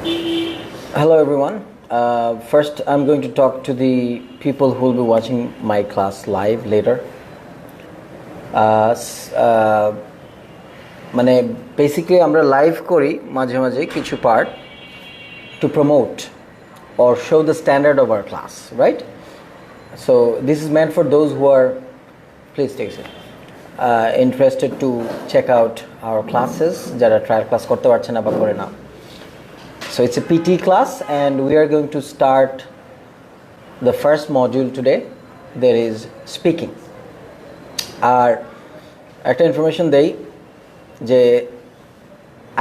Hello everyone. First, I'm going to talk to the people who will be watching my class live later. মানে basically আমরা live করি মাঝে মাঝে কিছু part to promote or show the standard of our class, right? So this is meant for those who are, please take it, interested to check out our classes যারা trial class করতে পারছে না বা করে না. So it's a PT class and we are going to start the first module today. There is speaking. আর একটা information দেই যে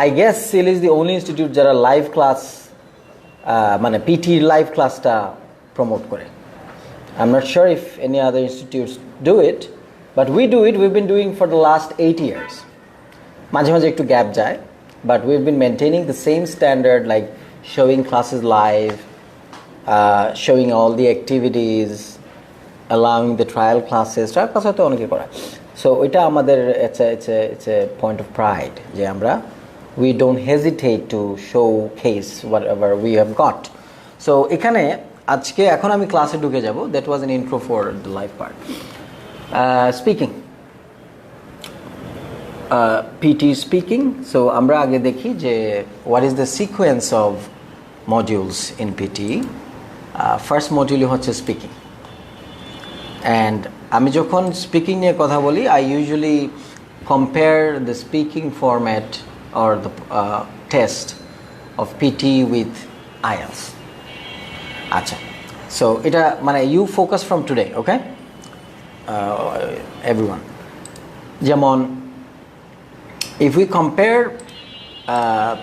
I guess SIL is the only institute যারা live class মানে PT live classটা promote করে. I'm not sure if any other institutes do it, but we do it. We've been doing for the last 8 years. মাঝে মাঝে একটু gap যায়. But we've been maintaining the same standard, like showing classes live, showing all the activities, allowing the trial classes. Trial class hote oneke kora. So এটা আমাদের it's a point of pride যে আমরা we don't hesitate to showcase whatever we have got. So এখানে আজকে এখন আমি ক্লাসে ঢুকে যাব. That was an intro for the live part. Speaking. PT speaking. So আমরা আগে দেখি যে what is the sequence of modules in PT. First module হচ্ছে speaking. And আমি যখন speaking নিয়ে কথা বলি I usually compare the speaking format or the test of PT with IELTS. আচ্ছা. So এটা মানে you focus from today, okay? Everyone. যেমন if we compare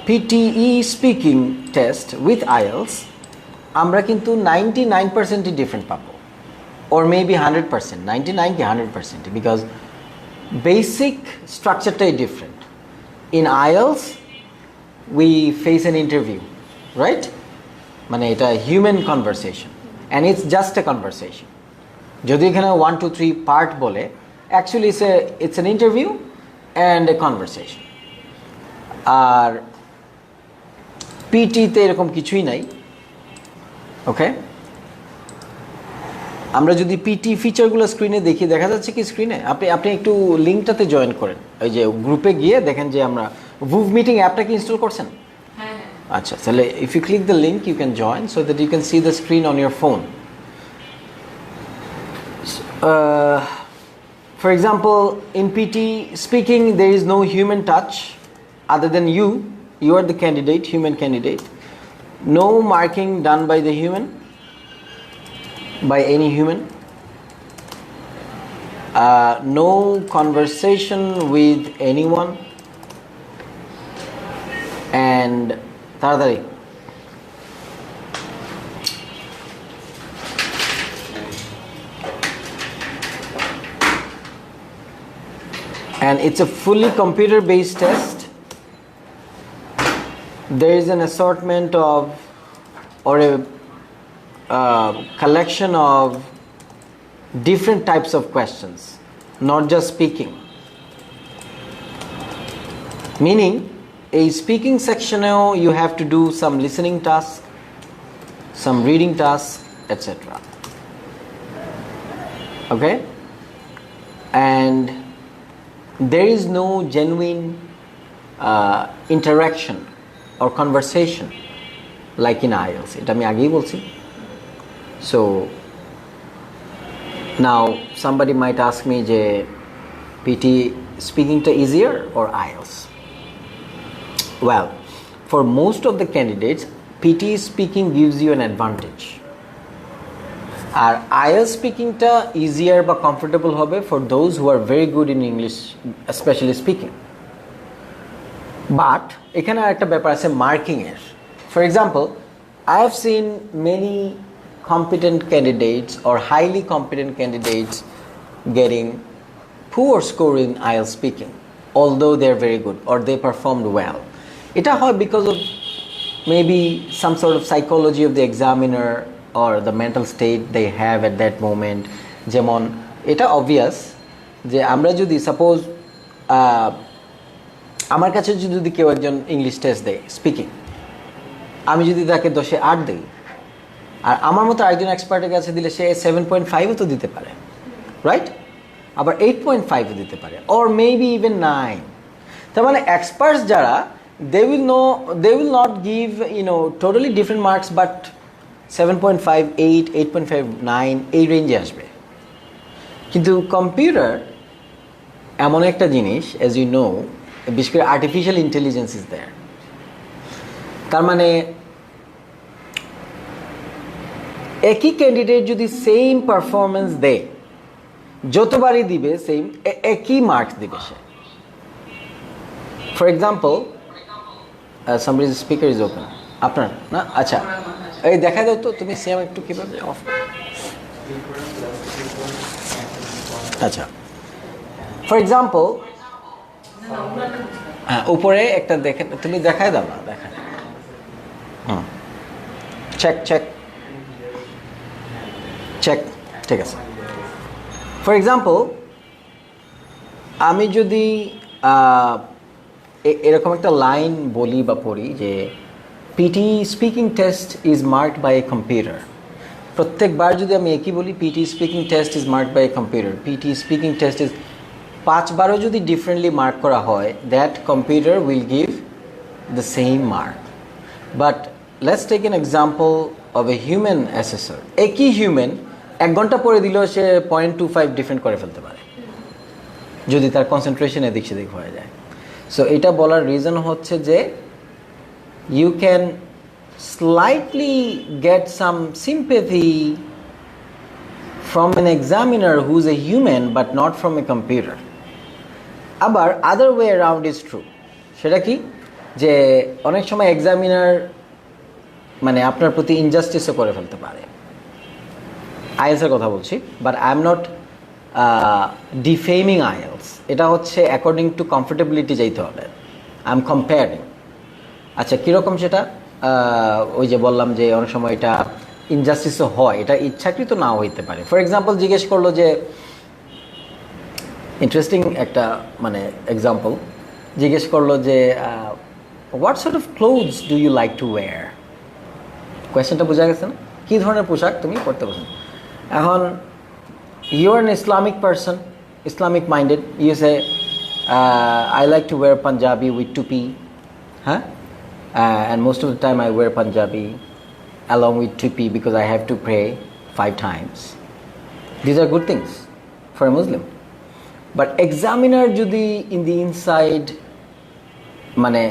PTE speaking test with IELTS, আমরা কিন্তু 99% different পাবো, or maybe 100%, 99 কি 100%, because basic structureটাই different. In IELTS, we face an interview, right? মানে এটা human conversation, and it's just a conversation. যদি এখানে 1 2 3 part বলে, actually it's an interview and a conversation. আর পিটি তে এরকম কিছুই নাই, ওকে? আমরা যদি পিটি ফিচারগুলো স্ক্রিনে দেখি, দেখা যাচ্ছে কি স্ক্রিনে? আপনি একটু লিংকটাতে জয়েন করেন, ওই যে গ্রুপে গিয়ে দেখেন যে আমরা VooV মিটিং অ্যাপটা কি ইনস্টল করছেন? হ্যাঁ। আচ্ছা, তাহলে if you click the link you can join so that you can see the screen on your phone. For example, in PT speaking, there is no human touch other than you. You are the candidate, human candidate. No marking done by the human, by any human. No conversation with anyone. And taradari. And it's a fully computer-based test. There is an assortment of, or a collection of different types of questions, not just speaking. Meaning, a speaking section, you have to do some listening task, some reading task, etc. Okay? And there is no genuine interaction or conversation like in IELTS. এটা আমি আগেই বলছি. So now somebody might ask me যে PT speaking টা easier or IELTS? Well, for most of the candidates, PT speaking gives you an advantage. আর IELTS স্পিকিংটা easier বা comfortable হবে for those who are very good in English, especially speaking. But এখানে একটা ব্যাপার আছে মার্কিংয়ের. For example, I have seen many competent candidates or highly competent candidates getting poor score in IELTS speaking although they are very good or they performed well. এটা হয় because of maybe some sort of psychology of the examiner or the mental state they have at that moment. যেমন এটা obvious যে আমরা যদি suppose আমার কাছে যদি কেউ একজন ইংলিশ টেস্ট দেয় স্পিকিং, আমি যদি তাকে 10-এ 8 দিই, আর আমার মতো আরেকজন এক্সপার্টের কাছে দিলে সে 7.5ও তো দিতে পারে, রাইট? আবার 8.5ও দিতে পারে, অর মেবি ইভেন 9। তার মানে এক্সপার্টস যারা, they will not give totally different marks, but 7.5, 8, 8.5, 9 এই রেঞ্জে আসবে। কিন্তু কম্পিউটার এমন একটা জিনিস, as you know, বিশেষ করে আর্টিফিশিয়াল ইন্টেলিজেন্স ইজ দেয়ার। তার মানে একই ক্যান্ডিডেট যদি সেম পারফরমেন্স দেয়, যতবারই দিবে সেম একই মার্কস দিবে সে। For example, somebody's speaker is open, আপনার না? আচ্ছা, এই দেখা দাও তো তুমি সেম একটু কীভাবে অফ। আচ্ছা, ফর এক্সাম্পল, হ্যাঁ উপরে একটা দেখে, তুমি দেখায় দাও না, দেখায়। চেক চেক চেক, ঠিক আছে। ফর এক্সাম্পল, আমি যদি এরকম একটা লাইন বলি বা পড়ি যে PT speaking test is marked by a computer, প্রত্যেকবার যদি আমি একই বলি PT speaking test is marked by a computer, PT speaking test is 5 বারও যদি ডিফারেন্টলি মার্ক করা হয়, that computer will give the same mark. But let's take an example of a human assessor. একই হিউম্যান 1 ঘন্টা পরে দিলেও সে 0.25 different করে ফেলতে পারে যদি তার কনসেন্ট্রেশন এদিক সেদিক হয়ে যায়। সো এটা বলার রিজন হচ্ছে যে you can slightly get some sympathy from an examiner who's a human but not from a computer. আবার other way around is true. সেটা কি, যে অনেক সময় এক্সামিনার মানে আপনার প্রতি ইনজাস্টিসও করে ফেলতে পারে। আইএলসের কথা বলছি, but I am not defaming IELTS. এটা হচ্ছে অ্যাকর্ডিং টু কমফোর্টেবিলিটি যাইতে হবে। I am comparing. আচ্ছা, কীরকম সেটা? ওই যে বললাম যে অনেক সময় এটা ইনজাস্টিসও হয়, এটা ইচ্ছাকৃত নাও হইতে পারে। ফর এক্সাম্পল, জিজ্ঞেস করলো যে, ইন্টারেস্টিং একটা মানে এক্সাম্পল, জিজ্ঞেস করলো যে what sort of clothes do you like to wear? কোয়েশ্চেনটা বোঝা গেছে না? কী ধরনের পোশাক তুমি পরতে পছন্দ? এখন you are an Islamic person, Islamic minded, you say I like to wear panjabi with topi, huh? And most of the time I wear Punjabi along with tupi because I have to pray 5 times. These are good things for a Muslim. But examiner jodi in the inside mane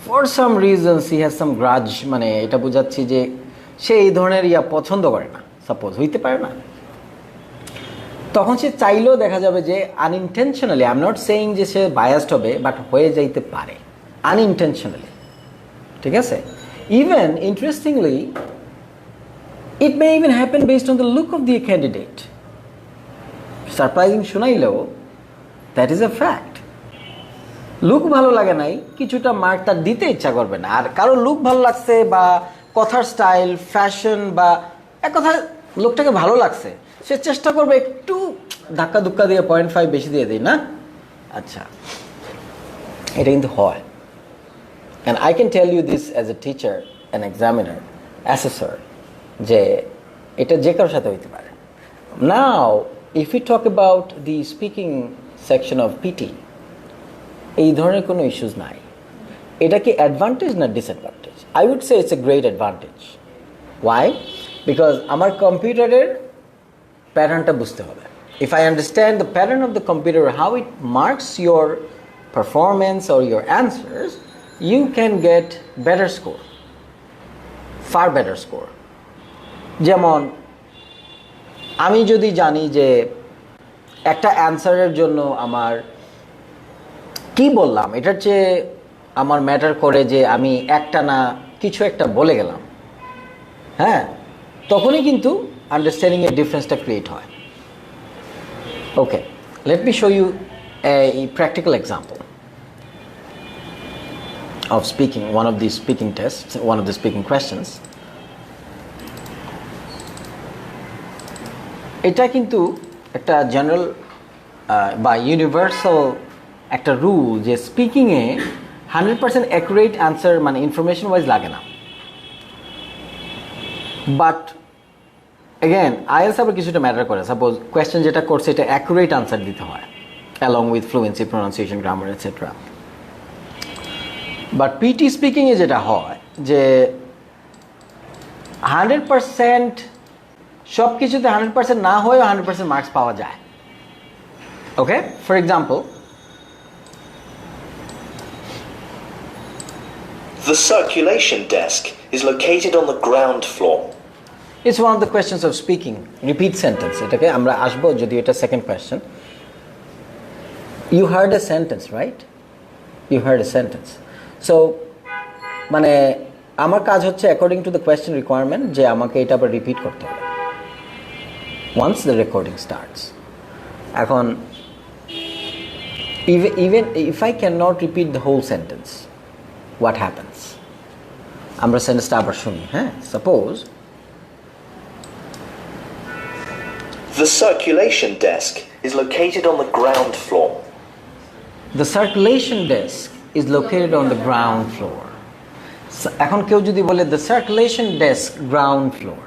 for some reasons he has some grudge, mane eta bujhacchi je she ei dhoroner ইয়া পছন্দ করে না, suppose হইতে পারে না, তখন সে চাইলেও দেখা যাবে যে unintentionally, I'm not saying যে সে biased হবে, বাট হয়ে যাইতে পারে unintentionally, ঠিক আছে? Even interestingly, it may even happen based on the look of the candidate. Surprising শোনাইলেও that is a fact. Look ভালো লাগে নাই, কিছুটা মার্ক তার দিতে ইচ্ছা করবে না। আর কারো লুক ভালো লাগছে বা কথার স্টাইল, ফ্যাশন বা এক কথায় লোকটাকে ভালো লাগছে, সে চেষ্টা করবে একটু ধাক্কা ধুক্কা দিয়ে 0.5 বেশি দিয়ে দিই না। আচ্ছা, এটা কিন্তু হয়। And I can tell you this as a teacher, an examiner, assessor, যে এটা যে কারোর সাথে হইতে পারে। Now, if we talk about the speaking section of PT, এই ধরনের কোনো ইস্যুস নাই। এটা কি অ্যাডভান্টেজ না disadvantage? I would say it's a great advantage. Why? Because আমার কম্পিউটারের প্যাটার্নটা বুঝতে হবে। If I understand the pattern of the computer, how it marks your performance or your answers, you can get better score, far better score. যেমন আমি যদি জানি যে একটা অ্যান্সারের জন্য আমার কি বললাম এটার চেয়ে আমার ম্যাটার করে যে আমি একটা না কিছু একটা বলে গেলাম, হ্যাঁ, তখনই কিন্তু আন্ডারস্ট্যান্ডিং এর ডিফারেন্সটা ক্রিয়েট হয়। Okay, let me show you a practical example of speaking, one of these speaking tests, one of the speaking questions. এটা কিন্তু একটা জেনারেল বা ইউনিভার্সাল একটা রুল যে স্পিকিংয়ে 100% অ্যাকুরেট অ্যান্সার মানে ইনফরমেশন ওয়াইজ লাগে না। বাট এগেন আইএলস আবার কিছুটা ম্যাটার করে। সাপোজ কোয়েশ্চেন যেটা করছে এটা অ্যাকুরেট আনসার দিতে হয় along with fluency, pronunciation, grammar etcetera. But PT স্পিকিংয়ে যেটা হয় যে 100% সব কিছুতে 100% না হয়েও 100% মার্কস পাওয়া যায়। Okay, for example, The circulation desk is located on the ground floor. It's one of the questions of speaking. Repeat sentence. এটাকে আমরা আসবো যদি এটা second question. You heard a sentence, right? You heard a sentence. So মানে আমার কাজ হচ্ছে according to the question requirement যে আমাকে এটা আবার রিপিট করতে হবে once the recording starts. এখন even if I cannot repeat the whole sentence, what happens? আমরা সেন্টেন্সটা আবার শুনি। হ্যাঁ, suppose The circulation desk is located on the ground floor. The circulation desk is located on the ground floor. এখন কেউ যদি বলে the circulation desk ground floor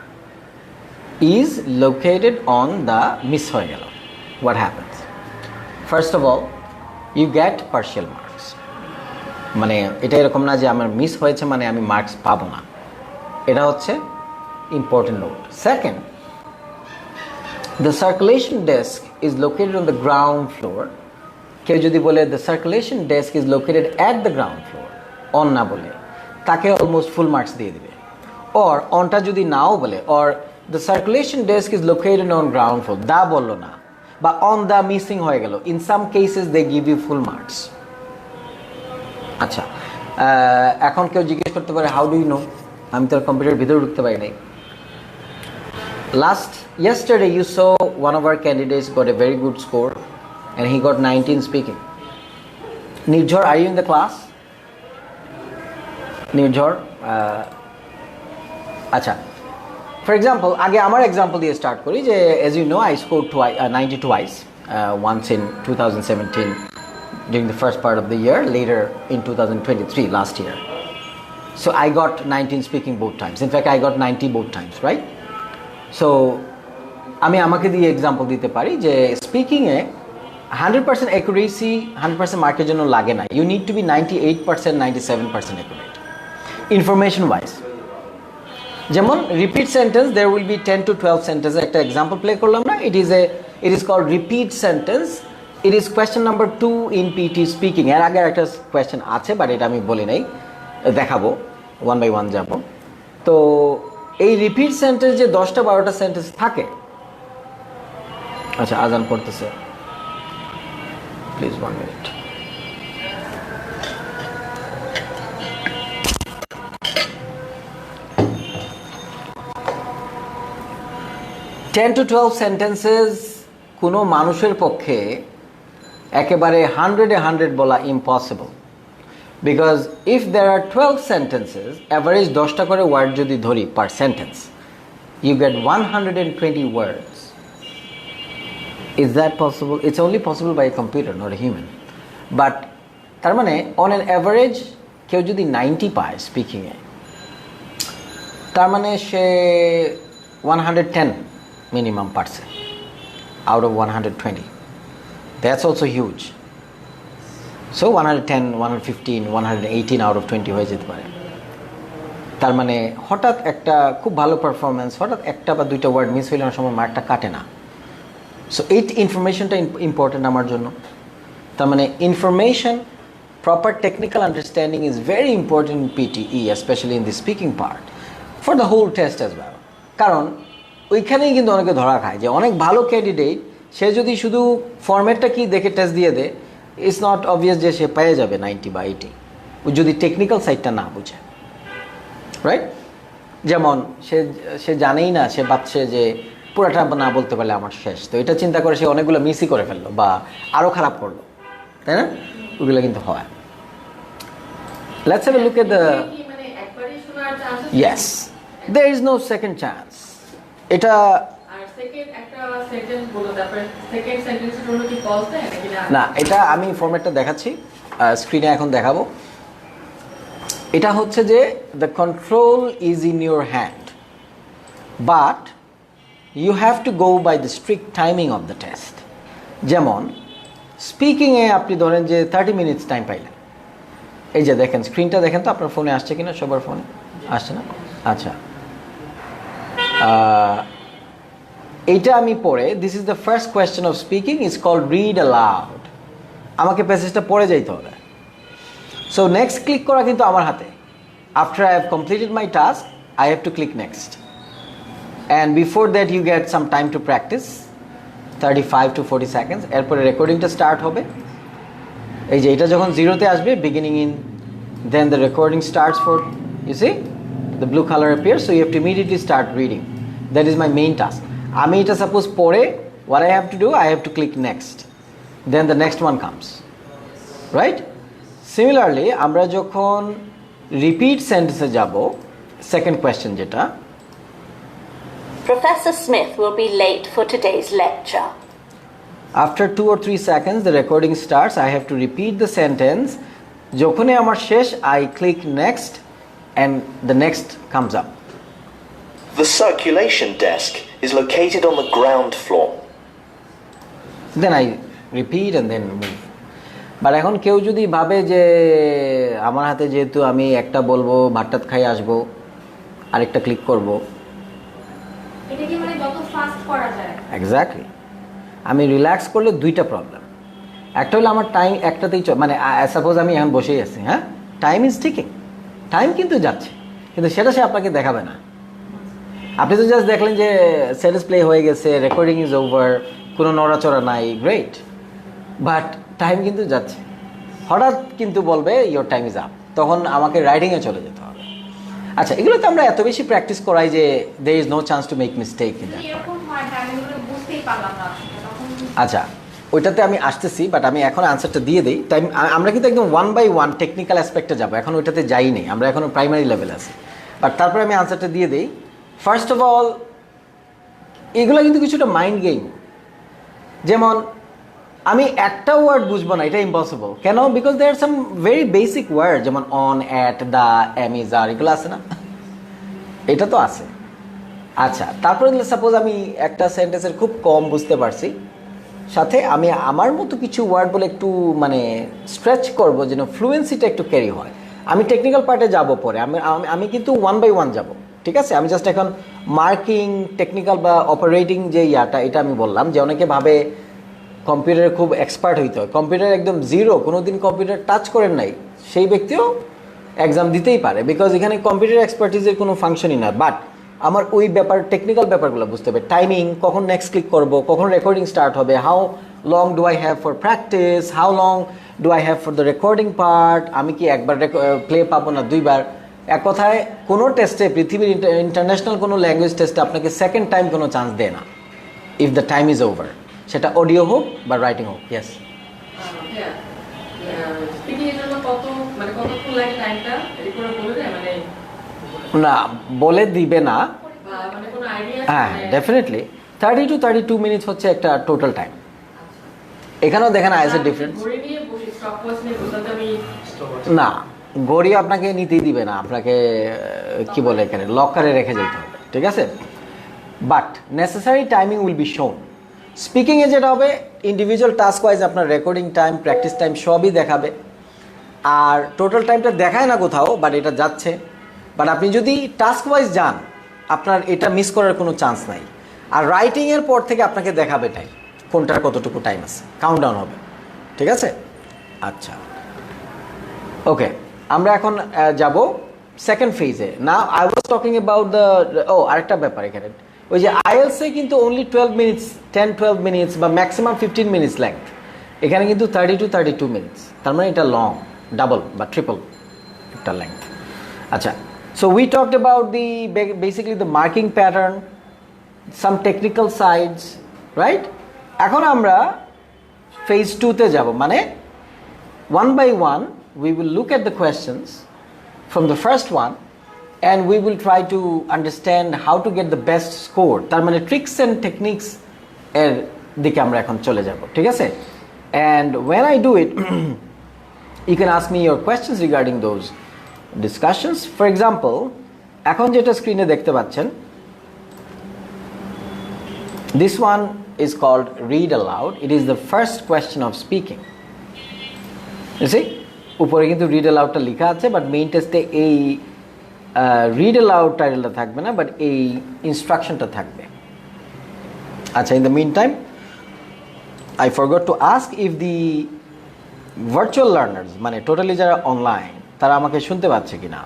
is located on the, miss হয়ে গেল, what happens? First of all, you get partial marks. মানে এটা এরকম না যে আমার মিস হয়েছে মানে আমি মার্কস পাবো না, এটা হচ্ছে important note. Second, the circulation desk is located on the ground floor, কেউ যদি বলে the circulation desk is located at the ground floor, on না বলে তাকে অলমোস্ট ফুল মার্কস দিয়ে দিবে। অর অনটা যদি নাও বলে, or the circulation desk is located on ground floor, দা বললো না বা on the মিসিং হয়ে গেল, in some cases they give you full marks. আচ্ছা, এখন কেউ জিজ্ঞেস করতে পারে হাউ ডু ইউ নো, আমি তো কম্পিউটার ভিতরে ঢুকতে পারি নাই। Yesterday you saw one of our candidates got a very good score and he got 19 speaking. Nirjhar, are you in the class? Nirjhar, আচ্ছা, for example, আগে আমার এক্সাম্পল দিয়ে স্টার্ট করি যে as you know I scored 90 twice, once in 2017 during the first part of the year, later in 2023 last year. So I got 19 speaking both times. In fact I got 90 both times, right? So আমি আমাকে দিয়ে example দিতে পারি যে স্পিকিংয়ে 100% accuracy 100% মার্কের জন্য লাগে না, you need to be 98% 97% accurate information wise. যেমন repeat sentence, there will be 10 to 12 sentence, একটা এক্সাম্পল প্লে করলাম না, it is called repeat sentence. It is question number 2 in PT speaking. এর আগে একটা কোয়েশ্চেন আছে বাট এটা আমি বলি নাই, দেখাবো, 1 by 1 যাব। তো এই রিপিট সেন্টেন্স যে 10টা 12টা সেন্টেন্স থাকে, আচ্ছা আজান করতেছে, please 1 minute. Ten to 12 sentences কোনো মানুষের পক্ষে একেবারে 100 বলা impossible, because if there are 12 sentences, average 10টা করে ওয়ার্ড যদি ধরি per sentence, you get 120 words. Is that possible? It's only possible by a computer, not a human. But তার মানে on an average কেউ যদি 90 পায় স্পিকিংয়ে, তার মানে সে 110 মিনিমাম পারছে out of 120. That's also huge. So 110, 115, 118 out of 20 হয়ে যেতে পারে। তার মানে হঠাৎ একটা খুব ভালো পারফরমেন্স, হঠাৎ একটা বা দুইটা ওয়ার্ড মিস হইলে অনেক সময় মার্কটা কাটে না। সো এই ইনফরমেশনটা ইম্পর্টেন্ট আমার জন্য। তার মানে information, proper technical understanding is very important in PTE, specially in the speaking part, for the whole test as well. কারণ ওইখানেই কিন্তু অনেকে ধরা খায় যে অনেক ভালো ক্যান্ডিডেট, সে যদি শুধু ফরম্যাটটা কি দেখে টেস্ট দিয়ে দেয়, ইটস নট অবভিয়াস যে সে পেয়ে যাবে 90 বা 80, যদি টেকনিক্যাল সাইডটা না বুঝে, রাইট? যেমন সে জানেই না, সে ভাবছে যে পুরাটা না বলতে পারলে আমার শেষ, তো এটা চিন্তা করে সে অনেকগুলো মিসই করে ফেললো বা আরও খারাপ করলো, তাই না? ওগুলো কিন্তু হয়। Let's have a look at the yes, there is no second chance. এটা না, এটা আমি ফরম্যাটটা দেখাচ্ছি, স্ক্রিনে এখন দেখাবো। এটা হচ্ছে যে the control is in your hand. but you have to go by the strict timing of the test. যেমন স্পিকিংয়ে আপনি ধরেন যে 30 মিনিটস টাইম পাইলেন, এই যে দেখেন স্ক্রিনটা দেখেন তো আপনার ফোনে আসছে কিনা, সবার ফোনে আসছে না? আচ্ছা, এইটা আমি পড়ে, this is the first question of speaking, is called read aloud. আমাকে প্যাসেজটা পড়ে যাইতে হবে। সো নেক্সট ক্লিক করা কিন্তু আমার হাতে। After I have completed my task, I have to click next, and before that you get some time to practice, 35 to 40 seconds. এরপরে রেকর্ডিংটা স্টার্ট হবে। এই যে এটা যখন জিরোতে আসবে, beginning in, then the recording starts for, you see the blue colour appear, so you have to immediately start reading. That is my main task. আমি এটা সাপোজ পড়ে, what I have to do, I have to click next, then the next one comes, right? Similarly, আমরা যখন repeat সেন্টেন্সে যাব, second question যেটা, Professor Smith will be late for today's lecture. after 2 or 3 seconds the recording starts, I have to repeat the sentence. যখনই আমার শেষ, I click next and the next comes up. The circulation desk is located on the ground floor. Then I repeat and then move. But এখন কেউ যদি ভাবে যে আমার হাতে যেহেতু আমি একটা বলবো, ভাতটাত খাই আসবো, আরেকটা ক্লিক করব, এটা কি মানে যত ফাস্ট করা যায়? এক্স্যাক্টলি। আমি রিল্যাক্স করলে দুইটা প্রবলেম। একটা হলো আমার টাইম একটাতেই মানে সাপোজ আমি এখন বসেই আছি, হ্যাঁ, টাইম ইজ টিকিং, টাইম কিন্তু যাচ্ছে, কিন্তু সেটা সে আপনাকে দেখাবে না। আপনি তো জাস্ট দেখলেন যে সেন্টেন্স প্লে হয়ে গেছে, রেকর্ডিং ইজ ওভার, কোনো নড়াচড়া নাই, গ্রেট, বাট টাইম কিন্তু যাচ্ছে। হঠাৎ কিন্তু বলবে ইয়োর টাইম ইজ আপ, তখন আমাকে রাইডিংয়ে চলে যেতে হবে। আচ্ছা, এগুলো তো আমরা এত বেশি প্র্যাকটিস করাই যে they is no chance to make mistake in that. এরকম হয় টাইমিংগুলো বুঝতেই পারলাম না তখন। আচ্ছা, ওইটাতে আমি আসতেছি, বাট আমি এখন আনসারটা দিয়ে দিই। টাইম আমরা কিন্তু একদম 1 by 1 টেকনিক্যাল অ্যাসপেক্টে যাবো, এখন ওইটাতে যাই নেই, আমরা এখনও প্রাইমারি লেভেল আছি। বাট তারপরে আমি আনসারটা দিয়ে দিই। ফার্স্ট অফ অল, এগুলো কিন্তু কিছুটা মাইন্ড গেম। যেমন আমি একটা ওয়ার্ড বুঝবো না, এটা ইম্পসিবল। কেন? Because they are some very basic word, যেমন on, at, the, am, is, are, এগুলো আছে না, এটা তো আছে। আচ্ছা, তারপরে সাপোজ আমি একটা সেন্টেন্সের খুব কম বুঝতে পারছি, সাথে আমি আমার মতো কিছু ওয়ার্ড বলে একটু মানে স্ট্রেচ করবো যেন ফ্লুয়েন্সিটা একটু ক্যারি হয়। আমি টেকনিক্যাল পার্টে যাব পরে, আমি কিন্তু 1 by 1 যাব, ঠিক আছে? আমি জাস্ট এখন মার্কিং, টেকনিক্যাল বা অপারেটিং যে ইয়াটা, এটা আমি বললাম যে অনেকে ভাবে কম্পিউটারে খুব এক্সপার্ট হইতে হয়। কম্পিউটার একদম জিরো, কোনো দিন কম্পিউটার টাচ করেন নাই, সেই ব্যক্তিও এক্সাম দিতেই পারে, বিকজ এখানে কম্পিউটার এক্সপার্টিসের কোনো ফাংশনই না। বাট আমার ওই ব্যাপার, টেকনিক্যাল ব্যাপারগুলো বুঝতে হবে। টাইমিং, কখন নেক্সট ক্লিক করব, কখন রেকর্ডিং স্টার্ট হবে, how long do I have for practice, how long do I have for the recording part, আমি কি একবার প্লে পাবো না দুইবার। এক কথায় কোনো টেস্টে, পৃথিবীর ইন্টারন্যাশনাল কোনো ল্যাঙ্গুয়েজ টেস্টে আপনাকে সেকেন্ড টাইম কোনো চান্স দেয় না, if the time is over, সেটা অডিও হোক বা রাইটিং হোক। ইয়েস, স্পিকিং এর জন্য কতক্ষণ লাগে টাইমটা এর করে বলে দেয় মানে? না, বলে দিবে না। মানে কোনো আইডিয়া? হ্যাঁ, ডেফিনেটলি 30 to 32 মিনিটস হচ্ছে একটা টোটাল টাইম। এখানেও দেখেন আইএসএ ডিফারেন্স। ঘড়ি নিয়ে বসে স্টপ ওয়াচ নিয়ে বলতে আমি না, ঘড়ি আপনাকে নিতেই দিবে না, আপনাকে কি বলে এখানে লকারে রেখে যেতে হবে, ঠিক আছে? But necessary timing will be shown. স্পিকিংয়ে যেটা হবে, ইন্ডিভিজুয়াল টাস্ক ওয়াইজ আপনার রেকর্ডিং টাইম, প্র্যাকটিস টাইম সবই দেখাবে, আর টোটাল টাইমটা দেখায় না কোথাও, বাট এটা যাচ্ছে। বাট আপনি যদি টাস্ক ওয়াইজ যান, আপনার এটা মিস করার কোনো চান্স নাই। আর রাইটিংয়ের পর থেকে আপনাকে দেখাবে টাইম, কোনটার কতটুকু টাইম আছে, কাউন্টডাউন হবে, ঠিক আছে? আচ্ছা, ওকে, আমরা এখন যাব সেকেন্ড ফেজে। না, I was talking about the, আরেকটা ব্যাপার এখানে, ওই যে আইএলসে কিন্তু অনলি 12 মিনিটস, 10-12 মিনিটস বা ম্যাক্সিমাম 15 মিনিটস লেংথ, এখানে কিন্তু 30 to 32 মিনিটস, তার মানে এটা লং, ডাবল বা ট্রিপল একটা লেংথ। আচ্ছা, so we talked about the basically the marking pattern, some technical sides, right? এখন আমরা ফেজ 2-তে যাব, মানে 1 by 1 we will look at the questions from the first one and we will try to understand how to get the best score. তার মানে tricks and techniques এর দিকে আমরা এখন চলে যাব, ঠিক আছে? And when I do it, you can ask me your questions regarding those discussions. For example, এখন যেটা স্ক্রিনে দেখতে পাচ্ছেন, This one is called read aloud. It is the first question of speaking. You see? উপরে কিন্তু read অ্যালাউডটা লেখা আছে, but main টেস্টে এই রিড অ্যালাউড টাইটেলটা থাকবে না, বাট এই ইনস্ট্রাকশনটা থাকবে। আচ্ছা, in the mean time I forgot to ask if the virtual learners, মানে টোটালি যারা অনলাইন, তারা আমাকে শুনতে পাচ্ছে কিনা।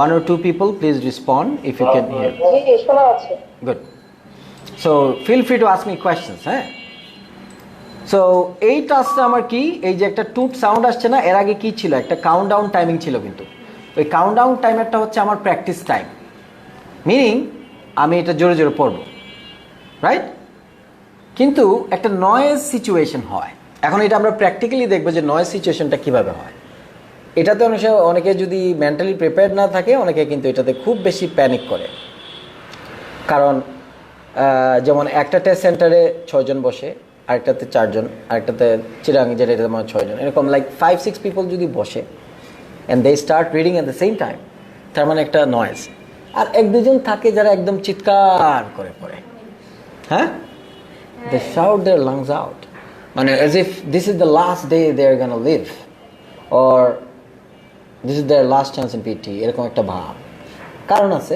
1 or 2 people please respond if you can hear. Good. So feel free to ask me questions. So এই টাস্কটা আমার কি, এই যে একটা টুট সাউন্ড আসছে না, এর আগে কি ছিল, একটা কাউন্টডাউন টাইমিং ছিল, কিন্তু ওই কাউন্টডাউন টাইমারটা হচ্ছে আমার প্র্যাকটিস টাইম, মিনিং আমি এটা জোরে জোরে পড়বো, রাইট? কিন্তু একটা নয়েজ সিচুয়েশন হয়। এখন এটা আমরা প্র্যাকটিক্যালি দেখবো যে নয়েজ সিচুয়েশনটা কীভাবে হয়। এটাতে অনেকে যদি মেন্টালি প্রিপেয়ার্ড না থাকে, অনেকে কিন্তু এটাতে খুব বেশি প্যানিক করে। কারণ যেমন একটা টেস্ট সেন্টারে 6 জন বসে, আরেকটাতে 4 জন, আরেকটাতে চিরাং যেটা, এটা আমার 6 জন, এরকম লাইক 5-6 পিপল যদি বসে and they start reading at the same time, তার মানে একটা নয়েজ। আর 1-2 জন থাকে যারা একদম চিৎকার করে পড়ে, হ্যাঁ, they shout their lungs out, মানে as if this is the last day they are gonna live or this is their last chance in PT, এরকম একটা ভাব। কারণ আছে,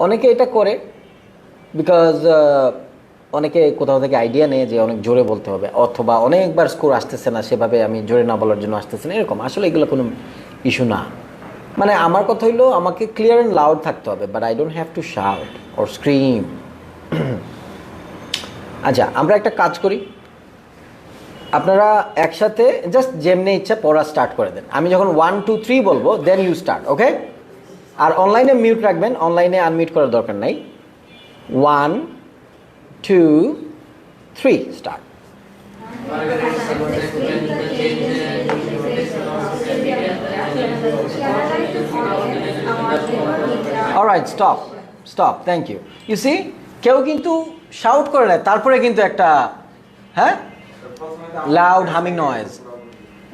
অনেকে এটা করে বিকজ অনেকে কোথাও থেকে আইডিয়া নেয় যে অনেক জোরে বলতে হবে, অথবা অনেকবার স্কোর আসতেছে না, সেভাবে আমি জোরে না বলার জন্য আসতেছে না, এরকম। আসলে এগুলো কোনো ইস্যু না। মানে আমার কথা হইলো, আমাকে ক্লিয়ার অ্যান্ড লাউড থাকতে হবে, but I don't have to shout or scream. আচ্ছা, আমরা একটা কাজ করি, আপনারা একসাথে জাস্ট যেমনি ইচ্ছা পড়া স্টার্ট করে দেন। আমি যখন 1, 2, 3 বলবো, দেন ইউ স্টার্ট, ওকে? আর অনলাইনে মিউট রাখবেন, অনলাইনে আনমিউট করার দরকার নাই। 1, 2, 3 start. Alright, stop, thank you. You see, কেউ কিন্তু শাউট করে না, তারপরে কিন্তু একটা লাউড হামিং নয়েজ,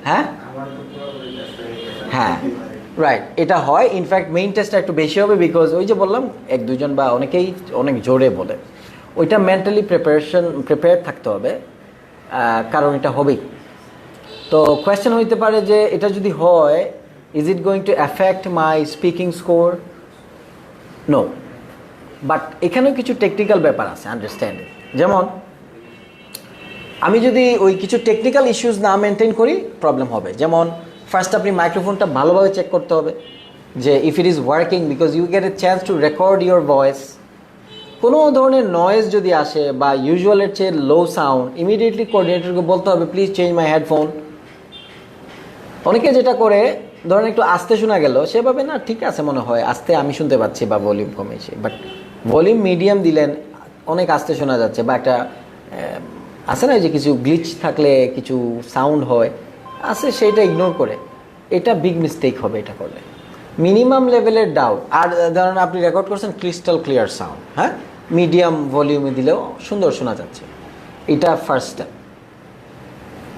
হ্যাঁ, রাইট, এটা হয়। ইনফ্যাক্ট মেইন টেস্টটা একটু বেশি হবে, বিকজ ওই যে বললাম 1-2 জন বা অনেকেই অনেক জোরে বলে, ওইটা মেন্টালি প্রিপেয়ার থাকতে হবে, কারণ এটা হবেই। তো কোয়েশ্চেন হইতে পারে যে এটা যদি হয়, is it going to affect my speaking score? No, but এখানেও কিছু টেকনিক্যাল ব্যাপার আছে, আন্ডারস্ট্যান্ডিং। যেমন আমি যদি ওই কিছু টেকনিক্যাল ইস্যুস না মেনটেন করি, প্রবলেম হবে। যেমন ফার্স্ট আপনি মাইক্রোফোনটা ভালোভাবে চেক করতে হবে যে if it is working, because you get a chance to record your voice. কোনো ধরনের নয়েজ যদি আসে বা ইউজুয়ালের চেয়ে লো সাউন্ড, ইমিডিয়েটলি কোঅর্ডিনেটরকে বলতে হবে প্লিজ চেঞ্জ মাই হেডফোন। অনেকে যেটা করে, ধরেন একটু আস্তে শোনা গেল, সেভাবে না, ঠিক আছে মনে হয় আস্তে আমি শুনতে পাচ্ছি বা ভলিউম কমেছে, বাট ভলিউম মিডিয়াম দিলেন, অনেক আস্তে শোনা যাচ্ছে, বা একটা আছে না যে কিছু গ্লিচ থাকলে কিছু সাউন্ড হয় আছে, সেইটা ইগনোর করে, এটা বিগ মিস্টেক হবে এটা করলে। মিনিমাম লেভেলের ডাউট, আর ধরেন আপনি রেকর্ড করছেন ক্রিস্টাল ক্লিয়ার সাউন্ড, হ্যাঁ, মিডিয়াম ভলিউমে দিলেও সুন্দর শোনা যাচ্ছে, এটা ফার্স্ট স্টেপ।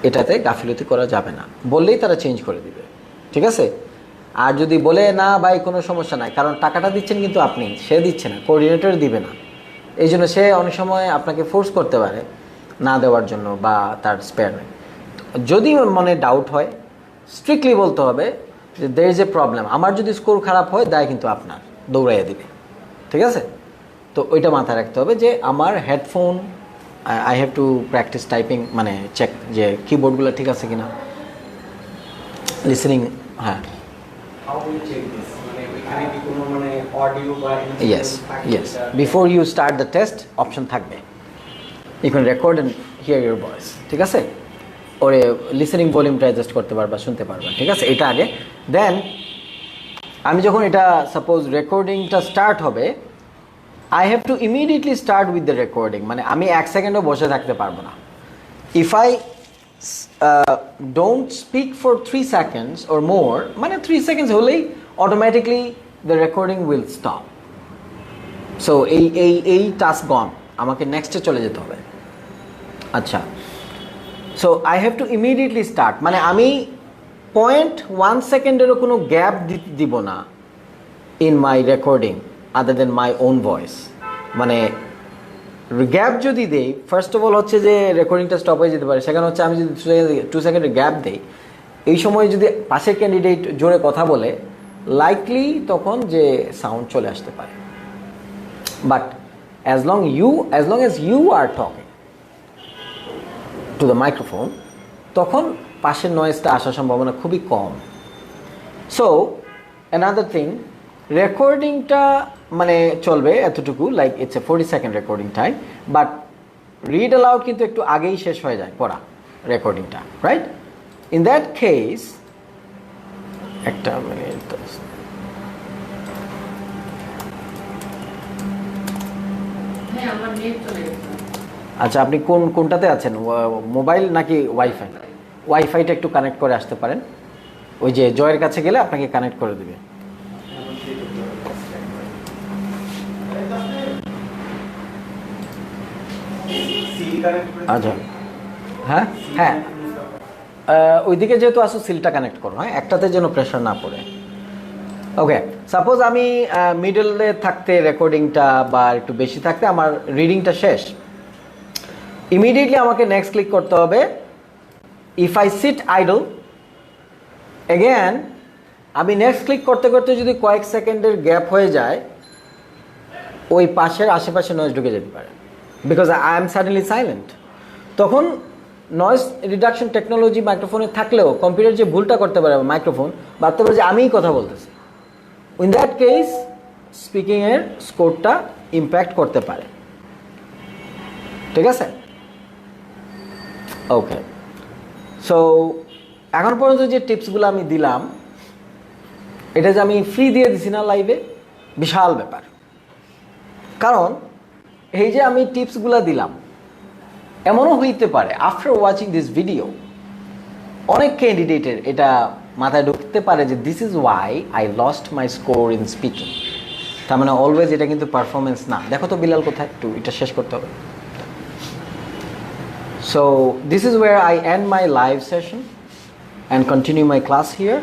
এটাতে গাফিলতি করা যাবে না, বললেই তারা চেঞ্জ করে দিবে, ঠিক আছে? আর যদি বলে না ভাই কোনো সমস্যা নাই, কারণ টাকাটা দিচ্ছেন কিন্তু আপনি, সে দিচ্ছে না, কোঅর্ডিনেটর দিবে না, এই জন্য সে অনেক সময় আপনাকে ফোর্স করতে পারে না দেওয়ার জন্য, বা তার স্পেয়ার নেই। যদি মনে ডাউট হয়, স্ট্রিক্টলি বলতে হবে যে দের ইজ এ প্রবলেম, আমার যদি স্কোর খারাপ হয় দায় কিন্তু আপনার, দৌড়াইয়া দিবে, ঠিক আছে? তো ওইটা মাথায় রাখতে হবে যে আমার headphone, I have two practice typing, মানে চেক যে কিবোর্ডগুলো ঠিক আছে কিনা, লিসেনিং, হ্যাঁ। Yes. Before you start the test, option থাকবে, you can record and hear your voice, ঠিক আছে? ওরে লিসেনিং ভলিউমটা অ্যাডজাস্ট করতে পারবা, শুনতে পারবা, ঠিক আছে? এটা আগে। দেন আমি যখন এটা সাপোজ রেকর্ডিংটা স্টার্ট হবে, I have to immediately start with the recording, মানে আমি 1 সেকেন্ডও বসে থাকতে পারবো না। If I don't speak for 3 seconds or more, মানে 3 seconds হলেই automatically the recording will stop. So এই টাস্ক গন, আমাকে নেক্সটে চলে যেতে হবে। আচ্ছা, so I have to immediately start, মানে আমি 0.1 সেকেন্ডেরও কোনো গ্যাপ দিব না in my recording other than my own voice. মানে গ্যাপ যদি দেই, ফার্স্ট অফ অল হচ্ছে যে রেকর্ডিংটা স্টপ হয়ে যেতে পারে। সেখানে হচ্ছে আমি যদি 2 সেকেন্ডের গ্যাপ দেই, এই সময় যদি পাশের ক্যান্ডিডেট জোরে কথা বলে, লাইকলি তখন যে সাউন্ড চলে আসতে পারে। But as long as you are talking to the microphone, তখন পাশের নয়েজটা আসার সম্ভাবনা খুবই কম। সো অ্যানাদার থিং, রেকর্ডিংটা মানে চলবে এতটুকু, like it's a 40 second recording time, but read aloud কিন্তু একটু আগেই শেষ হয়ে যায় পড়া রেকর্ডিংটা, রাইট? ইন দ্যাট কেস একটা মিনিট, হ্যাঁ আমার নেট চলে গেছে। আচ্ছা আপনি কোনটাতে আছেন, মোবাইল নাকি ওয়াইফাই? ওয়াইফাইটা একটু কানেক্ট করে আসতে পারেন, ওই যে জয়ের কাছে গেলে আপনাকে কানেক্ট করে দেবে। আচ্ছা হ্যাঁ হ্যাঁ, ওইদিকে যেহেতু আসো সিলটা কানেক্ট করো, হ্যাঁ, একটাতে যেন প্রেশার না পড়ে। ওকে, সাপোজ আমি মিডলে থাকতে রেকর্ডিংটা বা একটু বেশি থাকতে আমার রিডিংটা শেষ, ইমিডিয়েটলি আমাকে নেক্সট ক্লিক করতে হবে। If I sit idle again, আমি নেক্সট ক্লিক করতে করতে যদি কয়েক সেকেন্ডের গ্যাপ হয়ে যায়, ওই পাশের আশেপাশে নয়েজ ঢুকে যেতে পারে, because I am suddenly silent. তখন নয়েজ রিডাকশন টেকনোলজি মাইক্রোফোনে থাকলেও কম্পিউটার যে ভুলটা করতে পারে, মাইক্রোফোন ভাবতে পারে যে আমিই কথা বলতেছি। ইন দ্যাট কেস স্পিকিংয়ের স্কোরটা ইম্প্যাক্ট করতে পারে, ঠিক আছে? ওকে, সো এখন পর্যন্ত যে টিপসগুলো আমি দিলাম, এটা যে আমি ফ্রি দিয়ে দিছি না লাইভে, বিশাল ব্যাপার। কারণ এই যে আমি টিপসগুলো দিলাম, এমনও হইতে পারে আফটার ওয়াচিং দিস ভিডিও অনেক ক্যান্ডিডেটের এটা মাথায় ঢুকতে পারে যে this is Y I lost my score in speaking. তার মানে অলওয়েজ এটা কিন্তু পারফরমেন্স না। দেখো তো বিলাল কোথায়, একটু এটা শেষ করতে হবে। So this is where I end my live session and continue my class here.